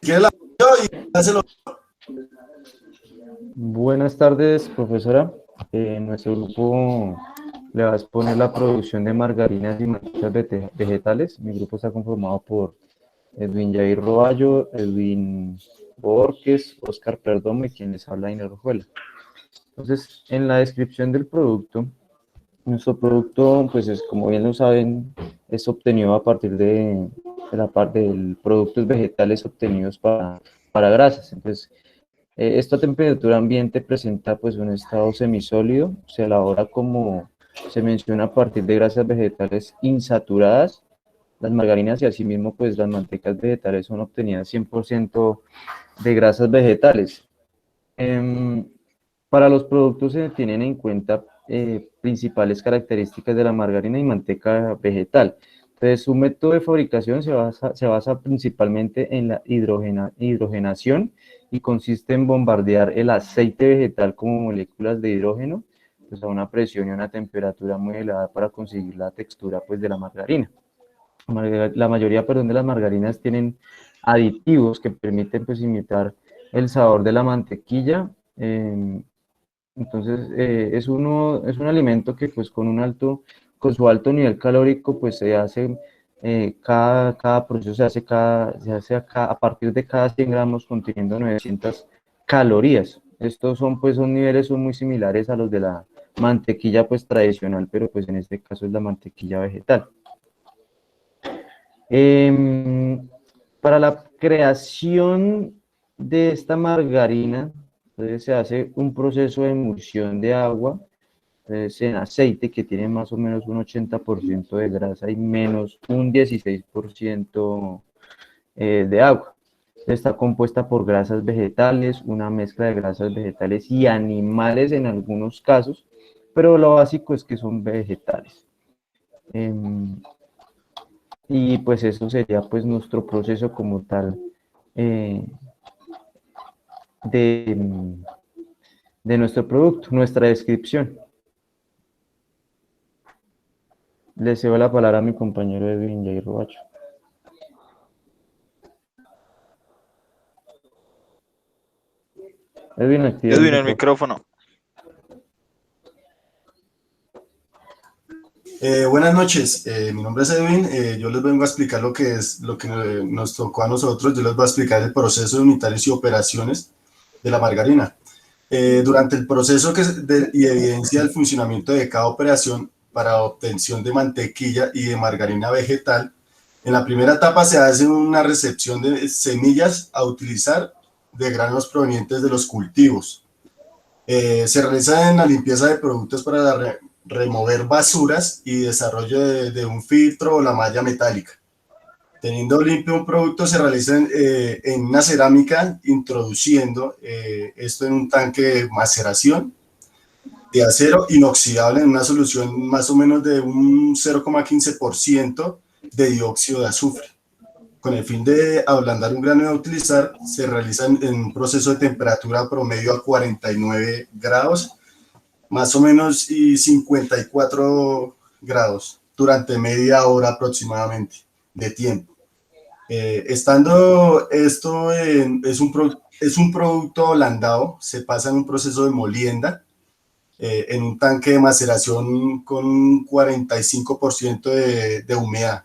quiere la y hácelo. Buenas tardes, profesora. Nuestro grupo le va a exponer la producción de margarinas y mantecas vegetales. Mi grupo está conformado por Edwin Jair Roballo, Edwin Borges, Oscar Perdomo y quien les habla, Inés Rojuela. Entonces, en la descripción del producto, nuestro producto, pues es, como bien lo saben, es obtenido a partir de la parte de productos vegetales obtenidos para grasas. Entonces, esta temperatura ambiente presenta pues un estado semisólido, se elabora como se menciona a partir de grasas vegetales insaturadas. Las margarinas y asimismo pues las mantecas vegetales son obtenidas 100% de grasas vegetales. Para los productos se tienen en cuenta principales características de la margarina y manteca vegetal. Entonces, su método de fabricación se basa principalmente en la hidrogenación y consiste en bombardear el aceite vegetal como moléculas de hidrógeno pues, a una presión y una temperatura muy elevada para conseguir la textura pues, de la margarina. La mayoría, perdón, de las margarinas tienen aditivos que permiten pues, imitar el sabor de la mantequilla. Entonces, es un alimento que pues con su alto nivel calórico, pues se hace, cada proceso a partir de cada 100 gramos conteniendo 900 calorías. Estos son niveles son muy similares a los de la mantequilla pues tradicional, pero pues en este caso es la mantequilla vegetal. Para la creación de esta margarina, entonces se hace un proceso de emulsión de agua en aceite que tiene más o menos un 80% de grasa y menos un 16% de agua. Está compuesta por grasas vegetales, una mezcla de grasas vegetales y animales en algunos casos, pero lo básico es que son vegetales. Y pues eso sería pues nuestro proceso como tal eh, de, de nuestro producto, nuestra descripción. Le cedo la palabra a mi compañero Edwin Jair Robacho. Edwin, activa el Edwin, el micrófono. micrófono. Buenas noches, mi nombre es Edwin, yo les vengo a explicar lo que nos tocó a nosotros. Yo les voy a explicar el proceso de unitarios y operaciones de la margarina. Durante el proceso y evidencia el funcionamiento de cada operación para obtención de mantequilla y de margarina vegetal, en la primera etapa se hace una recepción de semillas a utilizar de granos provenientes de los cultivos. Se realiza en la limpieza de productos para remover basuras y desarrollo de un filtro o la malla metálica. Teniendo limpio un producto, se realiza en una cerámica, introduciendo esto en un tanque de maceración de acero inoxidable en una solución más o menos de un 0,15% de dióxido de azufre. Con el fin de ablandar un grano a utilizar, se realiza en un proceso de temperatura promedio a 49 grados, más o menos, y 54 grados durante media hora aproximadamente de tiempo. Estando esto es un producto ablandado, se pasa en un proceso de molienda en un tanque de maceración con 45% de humedad,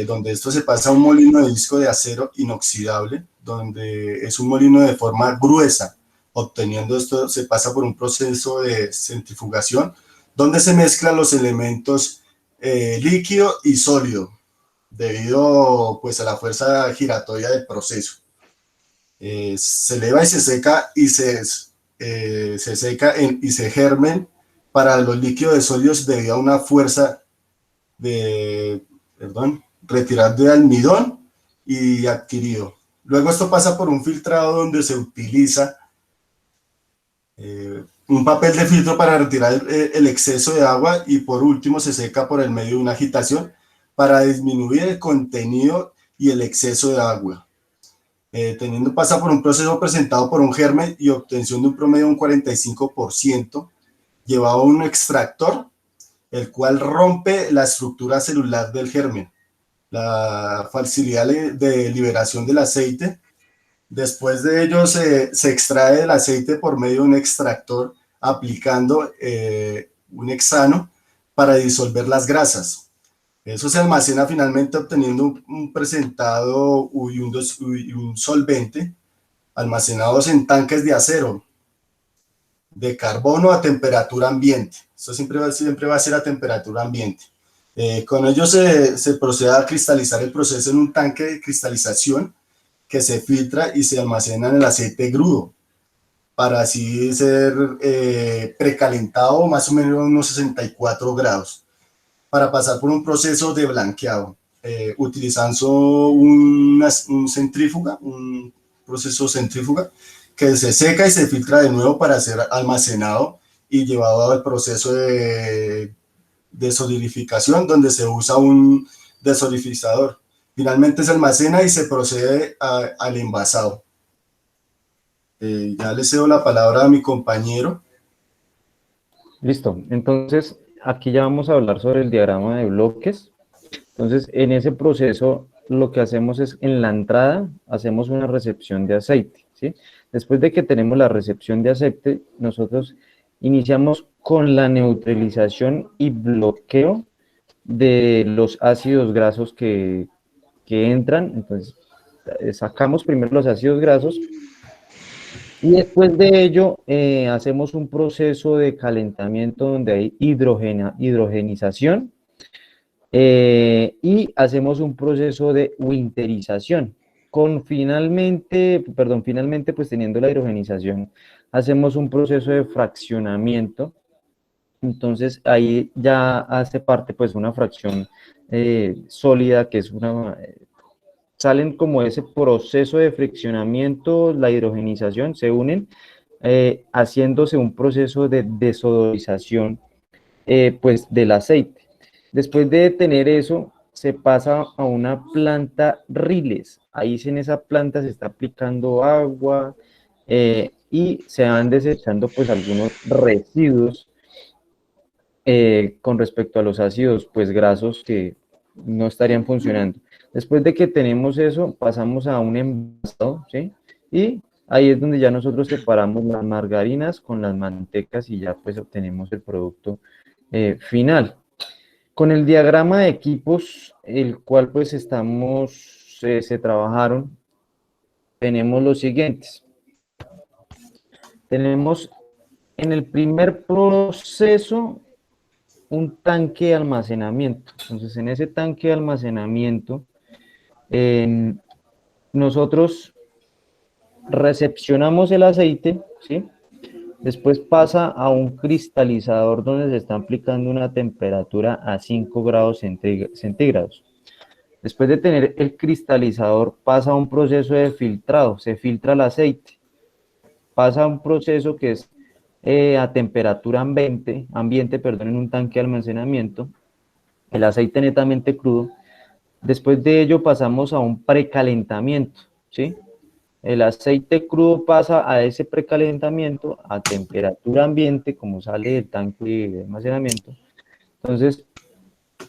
donde esto se pasa a un molino de disco de acero inoxidable, donde es un molino de forma gruesa. Obteniendo esto se pasa por un proceso de centrifugación, donde se mezclan los elementos líquido y sólido, debido pues a la fuerza giratoria del proceso. Se eleva y se seca y se seca y se germen para los líquidos de sólidos debido a una fuerza de, retirar de almidón y adquirido. Luego esto pasa por un filtrado donde se utiliza un papel de filtro para retirar el exceso de agua, y por último se seca por el medio de una agitación para disminuir el contenido y el exceso de agua. Pasa por un proceso presentado por un germen y obtención de un promedio de un 45%, llevado a un extractor, el cual rompe la estructura celular del germen. La facilidad de liberación del aceite Después de ello se extrae el aceite por medio de un extractor aplicando un hexano para disolver las grasas. Eso se almacena finalmente obteniendo un presentado y un solvente almacenados en tanques de acero, de carbono a temperatura ambiente. Esto siempre va a ser a temperatura ambiente. Con ello se procede a cristalizar el proceso en un tanque de cristalización que se filtra y se almacena en el aceite crudo para así ser precalentado más o menos a unos 64 grados para pasar por un proceso de blanqueado utilizando un centrífuga, un proceso centrífuga que se seca y se filtra de nuevo para ser almacenado y llevado al proceso de solidificación donde se usa un desolidificador. Finalmente se almacena y se procede al envasado. Ya le cedo la palabra a mi compañero. Listo, entonces aquí ya vamos a hablar sobre el diagrama de bloques. Entonces, en ese proceso lo que hacemos es, en la entrada, hacemos una recepción de aceite, ¿sí? Después de que tenemos la recepción de aceite, nosotros iniciamos con la neutralización y bloqueo de los ácidos grasos que entran. Entonces, sacamos primero los ácidos grasos y después de ello hacemos un proceso de calentamiento donde hay hidrogenización y hacemos un proceso de winterización. Finalmente, pues teniendo la hidrogenización, hacemos un proceso de fraccionamiento. Entonces ahí ya hace parte pues una fracción sólida que es salen como ese proceso de friccionamiento, la hidrogenización, se unen haciéndose un proceso de desodorización pues del aceite. Después de tener eso, se pasa a una planta riles. Ahí en esa planta se está aplicando agua y se van desechando pues algunos residuos con respecto a los ácidos pues grasos que no estarían funcionando. Después de que tenemos eso, pasamos a un envasado, ¿sí? Y ahí es donde ya nosotros separamos las margarinas con las mantecas y ya pues obtenemos el producto final. Con el diagrama de equipos, el cual pues se trabajaron, tenemos los siguientes. Tenemos en el primer proceso un tanque de almacenamiento. Entonces, en ese tanque de almacenamiento, nosotros recepcionamos el aceite, ¿sí? Después pasa a un cristalizador donde se está aplicando una temperatura a 5 grados centígrados. Después de tener el cristalizador, pasa a un proceso de filtrado, se filtra el aceite, pasa a un proceso que es a temperatura ambiente, en un tanque de almacenamiento, el aceite netamente crudo. Después de ello pasamos a un precalentamiento, ¿sí? El aceite crudo pasa a ese precalentamiento a temperatura ambiente, como sale del tanque de almacenamiento. Entonces,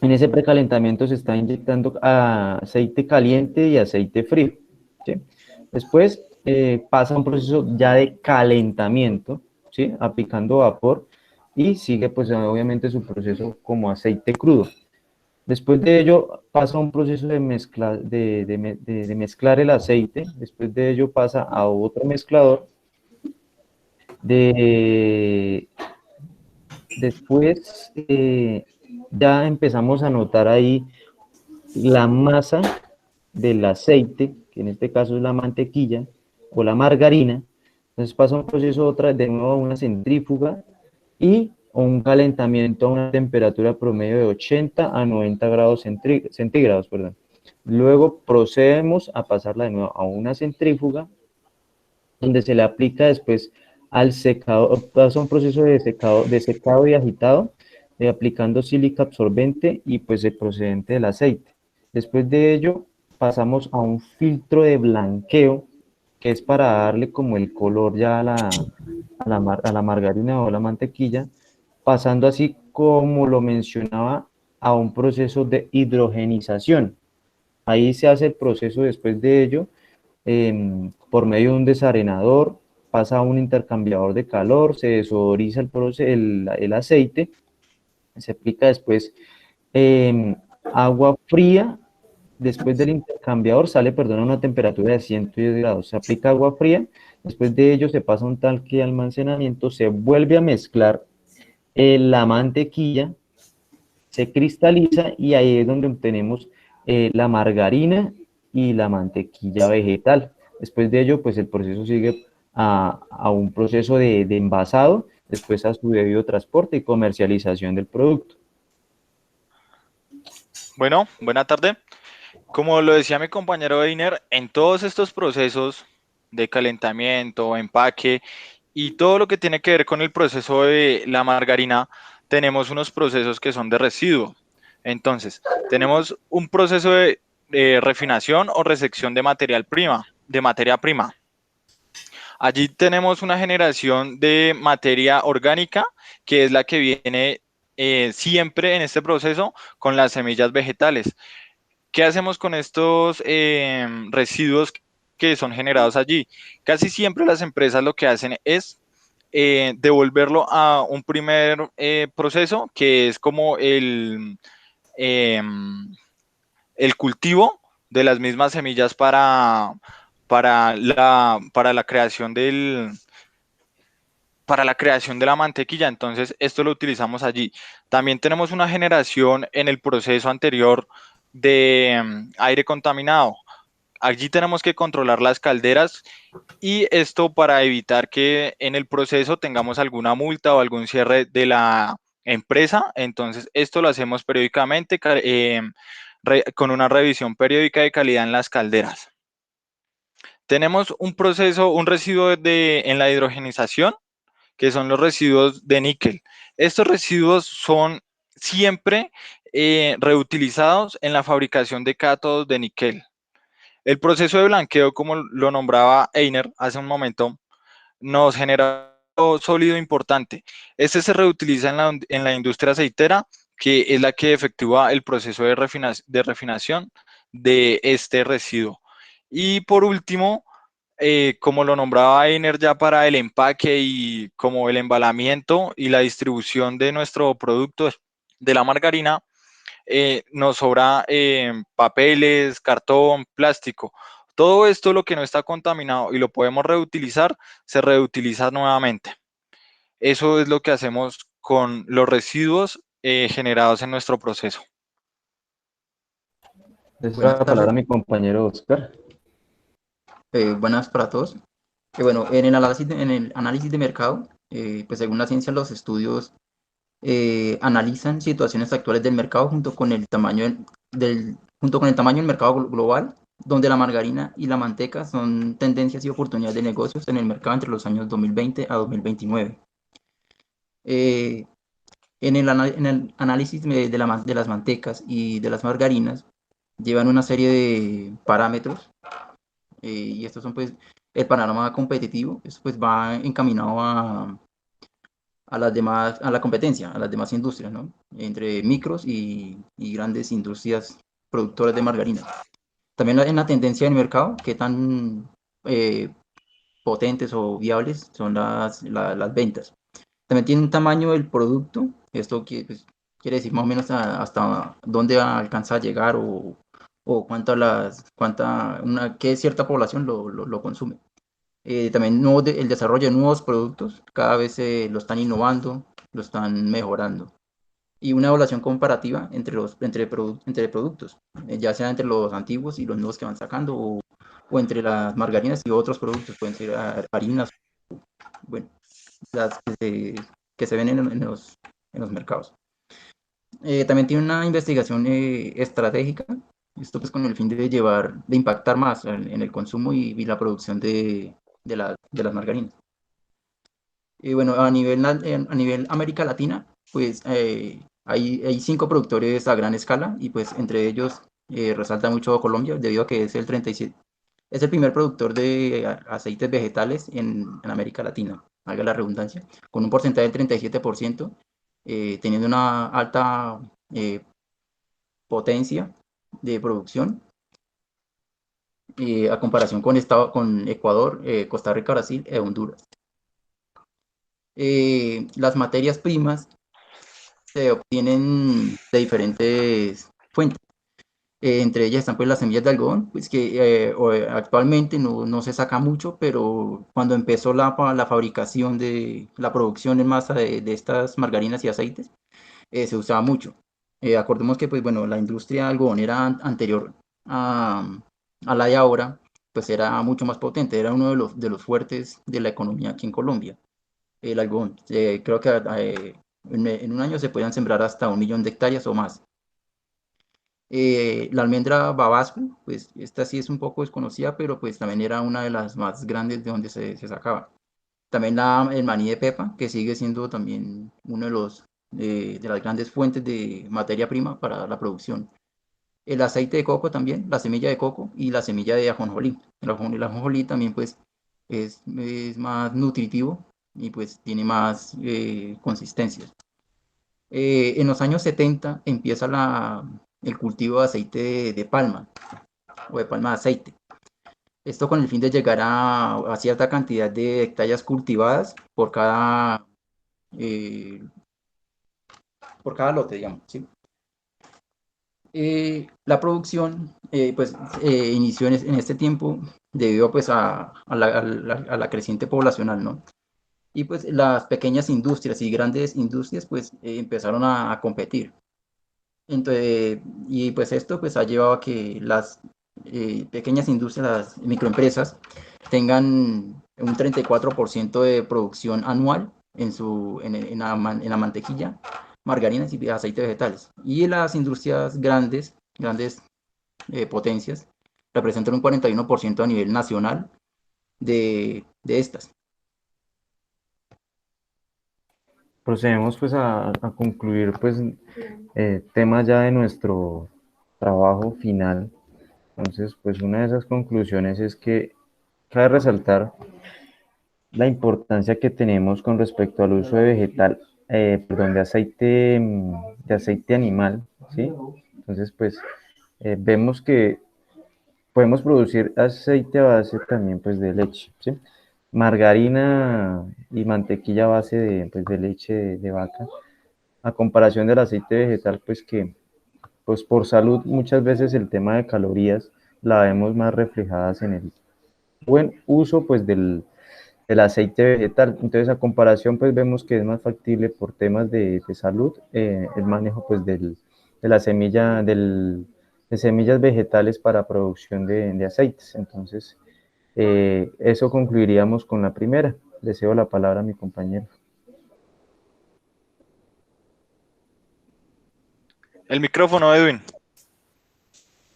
en ese precalentamiento se está inyectando aceite caliente y aceite frío, ¿sí? Después pasa un proceso ya de calentamiento, ¿sí? Aplicando vapor y sigue pues obviamente su proceso como aceite crudo. Después de ello pasa un proceso de mezclar el aceite. Después de ello pasa a otro mezclador. Después ya empezamos a notar ahí la masa del aceite, que en este caso es la mantequilla o la margarina. Entonces pasa un proceso de nuevo a una centrífuga y un calentamiento a una temperatura promedio de 80 a 90 grados centígrados. Perdón. Luego procedemos a pasarla de nuevo a una centrífuga, donde se le aplica después al secador, pasa un proceso de secado y agitado, aplicando sílica absorbente y pues el procedente del aceite. Después de ello pasamos a un filtro de blanqueo, que es para darle como el color ya a la margarina o la mantequilla, pasando así, como lo mencionaba, a un proceso de hidrogenización. Ahí se hace el proceso después de ello por medio de un desarenador, pasa a un intercambiador de calor, se desodoriza el aceite, se aplica después em, agua fría. Después del intercambiador sale, perdón, a una temperatura de 110 grados. Se aplica agua fría, después de ello se pasa a un tanque de almacenamiento, se vuelve a mezclar la mantequilla, se cristaliza y ahí es donde obtenemos la margarina y la mantequilla vegetal. Después de ello, pues el proceso sigue a un proceso de envasado, después a su debido transporte y comercialización del producto. Bueno, buena tarde. Como lo decía mi compañero Einer, en todos estos procesos de calentamiento, empaque y todo lo que tiene que ver con el proceso de la margarina, tenemos unos procesos que son de residuo. Entonces, tenemos un proceso de refinación o resección de materia prima. Allí tenemos una generación de materia orgánica, que es la que viene siempre en este proceso con las semillas vegetales. ¿Qué hacemos con estos residuos que son generados allí? Casi siempre las empresas lo que hacen es devolverlo a un primer proceso, que es como eh, el cultivo de las mismas semillas para la creación para la creación de la mantequilla. Entonces, esto lo utilizamos allí. También tenemos una generación en el proceso anterior de aire contaminado. Allí tenemos que controlar las calderas y esto para evitar que en el proceso tengamos alguna multa o algún cierre de la empresa. Entonces, esto lo hacemos periódicamente con una revisión periódica de calidad en las calderas. Tenemos un proceso, un residuo en la hidrogenización, que son los residuos de níquel. Estos residuos son siempre reutilizados en la fabricación de cátodos de níquel. El proceso de blanqueo, como lo nombraba Einer hace un momento, nos genera un sólido importante. Este se reutiliza en la industria aceitera, que es la que efectúa el proceso de refinación de este residuo. Y por último, como lo nombraba Einer, ya para el empaque y como el embalamiento y la distribución de nuestro producto de la margarina, nos sobra papeles, cartón, plástico. Todo esto, lo que no está contaminado y lo podemos reutilizar, se reutiliza nuevamente. Eso es lo que hacemos con los residuos generados en nuestro proceso. Les Buenas la tardes, palabra a mi compañero Oscar. buenas para todos. Bueno, en el análisis de mercado, pues según la ciencia, los estudios analizan situaciones actuales del mercado junto con el tamaño del mercado global, donde la margarina y la manteca son tendencias y oportunidades de negocios en el mercado entre los años 2020 a 2029. Eh, en el análisis de las mantecas y de las margarinas, llevan una serie de parámetros y estos son pues el panorama competitivo. Esto pues va encaminado a la competencia, a las demás industrias, ¿no? Entre micros y grandes industrias productoras de margarina. También en la tendencia del mercado, qué tan eh, potentes o viables son las ventas. También tiene un tamaño del producto, esto pues, quiere decir más o menos hasta dónde alcanza a llegar o qué cierta población lo consume. También el desarrollo de nuevos productos, cada vez lo están innovando, lo están mejorando. Y una evaluación comparativa entre productos, ya sea entre los antiguos y los nuevos que van sacando, o entre las margarinas y otros productos, pueden ser harinas, bueno, las que se ven en los mercados. También tiene una investigación estratégica, esto pues con el fin de impactar más en el consumo y la producción de las margarinas. Y bueno, a nivel América Latina, pues hay 5 productores a gran escala y pues entre ellos resalta mucho Colombia debido a que es el primer productor de aceites vegetales en América Latina, haga la redundancia, con un porcentaje del 37%, teniendo una alta eh, potencia de producción. a comparación con Ecuador, Costa Rica, Brasil e Honduras. Las materias primas se obtienen de diferentes fuentes. Entre ellas están pues las semillas de algodón, pues que actualmente no se saca mucho, pero cuando empezó la fabricación de la producción en masa de estas margarinas y aceites, se usaba mucho. Acordemos que pues bueno, la industria algodonera anterior a la de ahora, pues era mucho más potente, era uno de los fuertes de la economía aquí en Colombia, el algodón. Creo que en un año se podían sembrar hasta 1 millón de hectáreas o más. La almendra babasco, pues esta sí es un poco desconocida, pero pues también era una de las más grandes de donde se sacaba. También el maní de pepa, que sigue siendo también uno de las grandes fuentes de materia prima para la producción. El aceite de coco también, la semilla de coco y la semilla de ajonjolí. El ajonjolí también pues es más nutritivo y pues tiene más consistencia. En los años 70 empieza el cultivo de aceite de palma o de palma de aceite. Esto con el fin de llegar a cierta cantidad de hectáreas cultivadas eh, por cada lote, digamos, ¿sí? La producción pues, inició en este tiempo debido pues, a la creciente poblacional, ¿no? Y pues las pequeñas industrias y grandes industrias pues empezaron a competir. Entonces, y pues esto pues ha llevado a que las pequeñas industrias, las microempresas, tengan un 34% de producción anual en la mantequilla, margarinas y aceites vegetales. Y las industrias grandes potencias, representan un 41% a nivel nacional de estas. Procedemos pues a concluir pues temas ya de nuestro trabajo final. Entonces, pues una de esas conclusiones es que cabe resaltar la importancia que tenemos con respecto al uso de de aceite animal, ¿sí? Entonces, pues vemos que podemos producir aceite a base también pues de leche, ¿sí? Margarina y mantequilla a base pues, de leche de vaca, a comparación del aceite vegetal, pues que pues por salud muchas veces el tema de calorías la vemos más reflejadas en el buen uso pues del aceite vegetal. Entonces a comparación pues vemos que es más factible por temas de salud el manejo pues de la semilla, de semillas vegetales para producción de aceites. Entonces eso concluiríamos con la primera. Deseo la palabra a mi compañero. El micrófono, Edwin.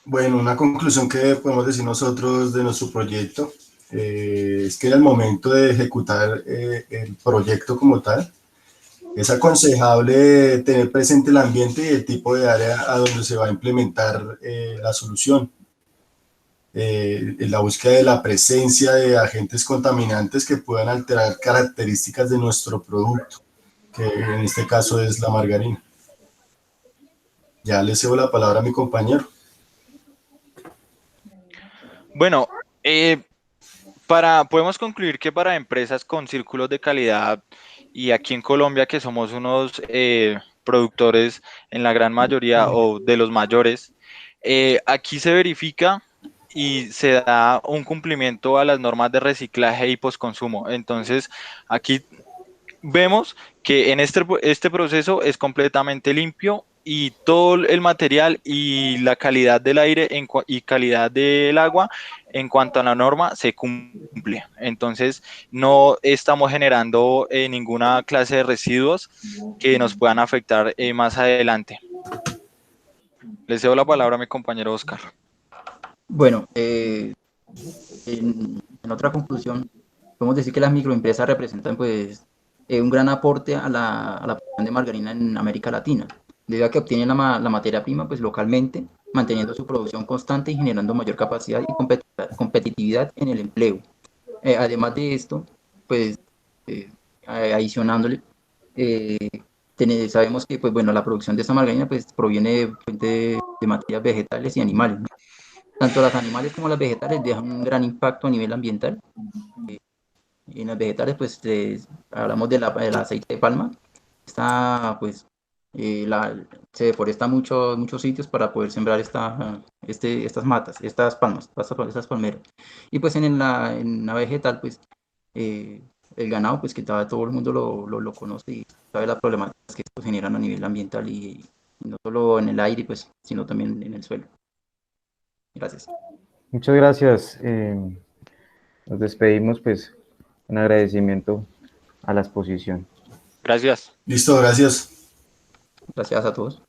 Bueno, una conclusión que podemos decir nosotros de nuestro proyecto es que en el momento de ejecutar el proyecto como tal, es aconsejable tener presente el ambiente y el tipo de área a donde se va a implementar la solución. En la búsqueda de la presencia de agentes contaminantes que puedan alterar características de nuestro producto, que en este caso es la margarina. Ya le cedo la palabra a mi compañero. Bueno, podemos concluir que para empresas con círculos de calidad y aquí en Colombia que somos unos productores en la gran mayoría o de los mayores, aquí se verifica y se da un cumplimiento a las normas de reciclaje y postconsumo. Entonces, aquí vemos que en este proceso es completamente limpio y todo el material y la calidad del aire y calidad del agua en cuanto a la norma se cumple. Entonces, no estamos generando ninguna clase de residuos que nos puedan afectar más adelante. Les cedo la palabra a mi compañero Oscar. Bueno, en otra conclusión, podemos decir que las microempresas representan pues un gran aporte a la producción de margarina en América Latina, debido a que obtienen la materia prima pues localmente, manteniendo su producción constante y generando mayor capacidad y competitividad en el empleo. Además de esto, pues adicionándole, eh, sabemos que pues bueno, la producción de esta margarina pues proviene de materias vegetales y animales, ¿no? tanto las animales como las vegetales dejan un gran impacto a nivel ambiental. En las vegetales, pues hablamos del aceite de palma. Pues, se deforesta muchos sitios para poder sembrar estas matas, estas palmas, estas palmeras. Y pues en la vegetal, pues el ganado, pues que todo el mundo lo conoce y sabe las problemáticas que esto generan a nivel ambiental y no solo en el aire, pues, sino también en el suelo. Gracias. Muchas gracias. Nos despedimos pues en agradecimiento a la exposición. Gracias. Listo, gracias. Gracias a todos.